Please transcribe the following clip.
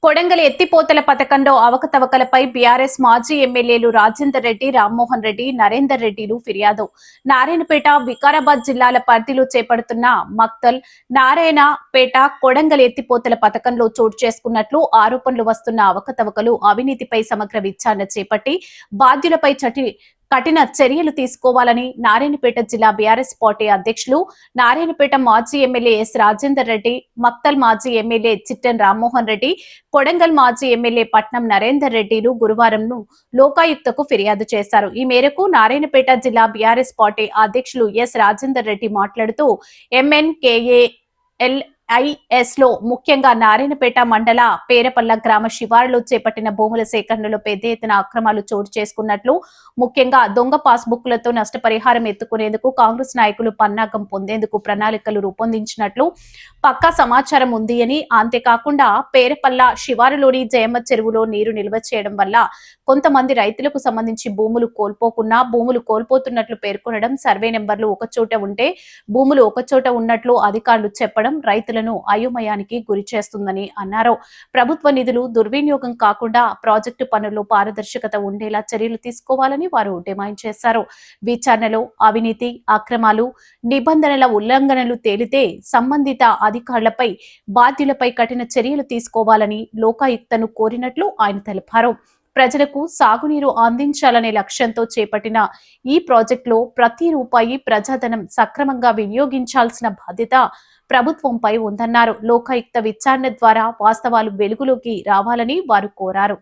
కొడంగల్ ఎత్తిపోతల పథకంలో అవకతవకలపై బీఆర్ఎస్ మాజీ ఎమ్మెల్యేలు రాజేందర్ రెడ్డి, రామ్మోహన్ రెడ్డి, నరేందర్ రెడ్డిలు ఫిర్యాదు. నారాయణపేట, వికారాబాద్ జిల్లాల పరిధిలో చేపడుతున్న మక్తల్, నారాయణపేట, కొడంగల్ ఎత్తిపోతల పథకంలో చోటు చేసుకున్నట్లు ఆరోపణలు వస్తున్న అవకతవకలు, అవినీతిపై సమగ్ర విచారణ చేపట్టి బాధ్యులపై కఠిన చర్యలు తీసుకోవాలని నారాయణపేట జిల్లా బీఆర్ఎస్ పార్టీ అధ్యక్షులు, నారాయణపేట మాజీ ఎమ్మెల్యే ఎస్ రాజేందర్ రెడ్డి, మక్తల్ మాజీ ఎమ్మెల్యే చిట్టెన్ రామ్మోహన్ రెడ్డి, కొడంగల్ మాజీ ఎమ్మెల్యే పట్నం నరేందర్ రెడ్డిలు గురువారం లోకాయుక్తకు ఫిర్యాదు చేశారు. ఈ మేరకు నారాయణపేట జిల్లా బీఆర్ఎస్ పార్టీ అధ్యక్షులు ఎస్ రాజేందర్ రెడ్డి మాట్లాడుతూ ఎంఎన్కేఏఎల్ ఐఎస్ లో ముఖ్యంగా నారాయణపేట మండల పేరపల్ల గ్రామ శివారులో చేపట్టిన భూముల సేకరణలో పెద్ద ఎత్తున అక్రమాలు చోటు చేసుకున్నట్లు, ముఖ్యంగా దొంగ పాస్బుక్లతో నష్టపరిహారం ఎత్తుకునేందుకు కాంగ్రెస్ నాయకులు పన్నాగం పొందేందుకు ప్రణాళికలు రూపొందించినట్లు పక్కా సమాచారం ఉంది అని, అంతేకాకుండా పేరపల్ల శివారులోని జయమ్మ చెరువులో నీరు నిల్వ చేయడం వల్ల కొంతమంది రైతులకు సంబంధించి భూములు కోల్పోతున్నట్లు పేర్కొనడం, సర్వే నెంబర్లు ఒకచోట ఉంటే భూములు ఒకచోట ఉన్నట్లు అధికారులు చెప్పడం రైతులను అయోమయానికి గురి చేస్తుందని అన్నారు. ప్రభుత్వ నిధులు దుర్వినియోగం కాకుండా ప్రాజెక్టు పనుల్లో పారదర్శకత ఉండేలా చర్యలు తీసుకోవాలని వారు డిమాండ్ చేశారు. విచారణలో అవినీతి, అక్రమాలు, నిబంధనల ఉల్లంఘనలు తేలితే సంబంధిత అధికారులపై, బాధ్యులపై కఠిన చర్యలు తీసుకోవాలని లోకాయుక్తను కోరినట్లు ఆయన తెలిపారు. ప్రజలకు సాగునీరు అందించాలనే లక్ష్యంతో చేపట్టిన ఈ ప్రాజెక్టులో ప్రతి రూపాయి ప్రజాధనం సక్రమంగా వినియోగించాల్సిన బాధ్యత ప్రభుత్వంపై ఉందన్నారు. లోకాయుక్త విచారణ ద్వారా వాస్తవాలు వెలుగులోకి రావాలని వారు కోరారు.